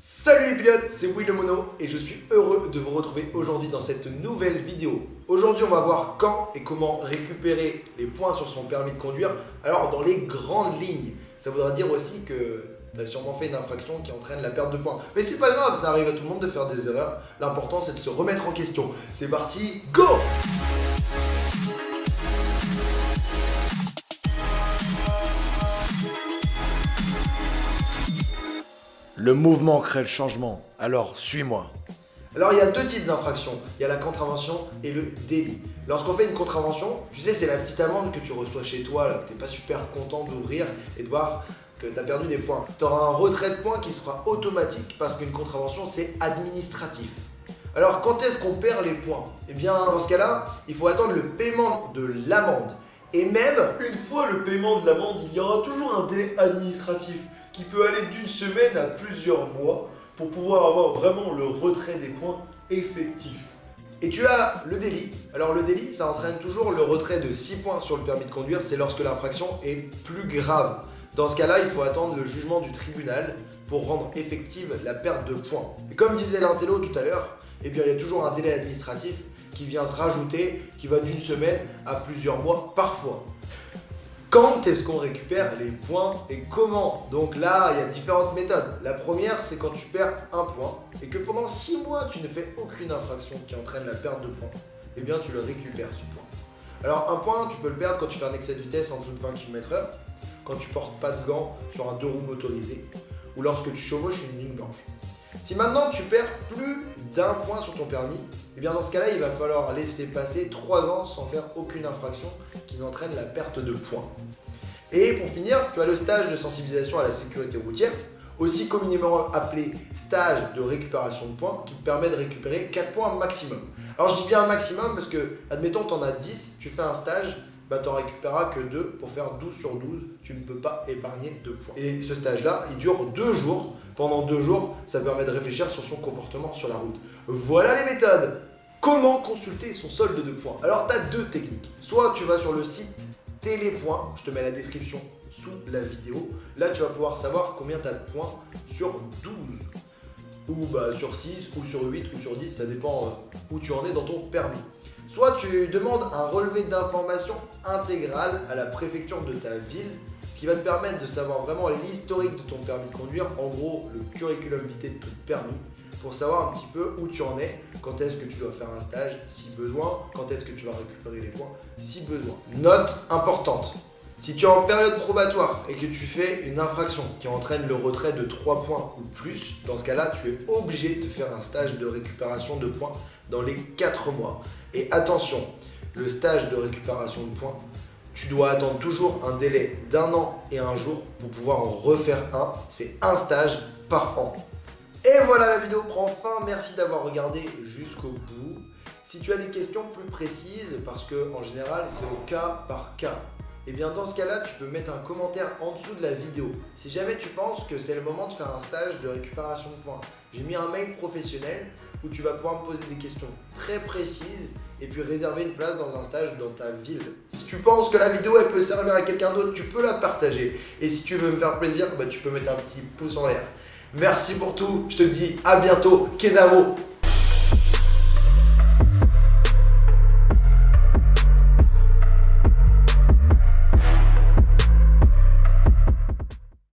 Salut les pilotes, c'est Will le Mono et je suis heureux de vous retrouver aujourd'hui dans cette nouvelle vidéo. Aujourd'hui on va voir quand et comment récupérer les points sur son permis de conduire. Alors dans les grandes lignes, ça voudra dire aussi que tu as sûrement fait une infraction qui entraîne la perte de points. Mais c'est pas grave, ça arrive à tout le monde de faire des erreurs. L'important c'est de se remettre en question. C'est parti, go! Le mouvement crée le changement, alors suis-moi. Alors il y a deux types d'infractions, il y a la contravention et le délit. Lorsqu'on fait une contravention, tu sais c'est la petite amende que tu reçois chez toi, là, que tu n'es pas super content d'ouvrir et de voir que tu as perdu des points. Tu auras un retrait de points qui sera automatique parce qu'une contravention c'est administratif. Alors quand est-ce qu'on perd les points? Eh bien dans ce cas-là, il faut attendre le paiement de l'amende. Et même une fois le paiement de l'amende, il y aura toujours un délai administratif qui peut aller d'une semaine à plusieurs mois pour pouvoir avoir vraiment le retrait des points effectif. Et tu as le délit. Alors le délit, ça entraîne toujours le retrait de 6 points sur le permis de conduire, c'est lorsque l'infraction est plus grave. Dans ce cas-là, il faut attendre le jugement du tribunal pour rendre effective la perte de points. Et comme disait l'intello tout à l'heure, eh bien, il y a toujours un délai administratif qui vient se rajouter, qui va d'une semaine à plusieurs mois parfois. Quand est-ce qu'on récupère les points et comment? Donc là, il y a différentes méthodes. La première, c'est quand tu perds un point et que pendant 6 mois, tu ne fais aucune infraction qui entraîne la perte de points. Eh bien, tu le récupères ce point. Alors un point, tu peux le perdre quand tu fais un excès de vitesse en dessous de 20 km/h, quand tu portes pas de gants sur un 2 roues motorisé ou lorsque tu chevauches une ligne blanche. Si maintenant tu perds plus d'un point sur ton permis, eh bien dans ce cas-là, il va falloir laisser passer 3 ans sans faire aucune infraction qui n'entraîne la perte de points. Et pour finir, tu as le stage de sensibilisation à la sécurité routière, aussi communément appelé stage de récupération de points, qui te permet de récupérer 4 points maximum. Alors je dis bien un maximum parce que, admettons tu en as 10, tu fais un stage, tu n'en récupéreras que 2 pour faire 12 sur 12, tu ne peux pas épargner 2 points. Et ce stage-là, il dure 2 jours. Pendant 2 jours, ça permet de réfléchir sur son comportement sur la route. Voilà les méthodes. Comment consulter son solde de points? Alors tu as deux techniques. Soit tu vas sur le site Télépoints, je te mets la description sous la vidéo. Là tu vas pouvoir savoir combien tu as de points sur 12. Ou sur 6, ou sur 8, ou sur 10, ça dépend où tu en es dans ton permis. Soit tu demandes un relevé d'informations intégral à la préfecture de ta ville, ce qui va te permettre de savoir vraiment l'historique de ton permis de conduire, en gros le curriculum vitae de ton permis, pour savoir un petit peu où tu en es, quand est-ce que tu dois faire un stage si besoin, quand est-ce que tu vas récupérer les points si besoin. Note importante, si tu es en période probatoire et que tu fais une infraction qui entraîne le retrait de 3 points ou plus, dans ce cas-là, tu es obligé de faire un stage de récupération de points dans les 4 mois. Et attention, le stage de récupération de points, tu dois attendre toujours un délai d'1 an et 1 jour pour pouvoir en refaire un. C'est un stage par an. Et voilà, la vidéo prend fin. Merci d'avoir regardé jusqu'au bout. Si tu as des questions plus précises, parce que en général, c'est au cas par cas, et bien dans ce cas-là, tu peux mettre un commentaire en dessous de la vidéo. Si jamais tu penses que c'est le moment de faire un stage de récupération de points, j'ai mis un mail professionnel où tu vas pouvoir me poser des questions très précises et puis réserver une place dans un stage dans ta ville. Si tu penses que la vidéo elle peut servir à quelqu'un d'autre, tu peux la partager. Et si tu veux me faire plaisir, tu peux mettre un petit pouce en l'air. Merci pour tout, je te dis à bientôt, Kenavo.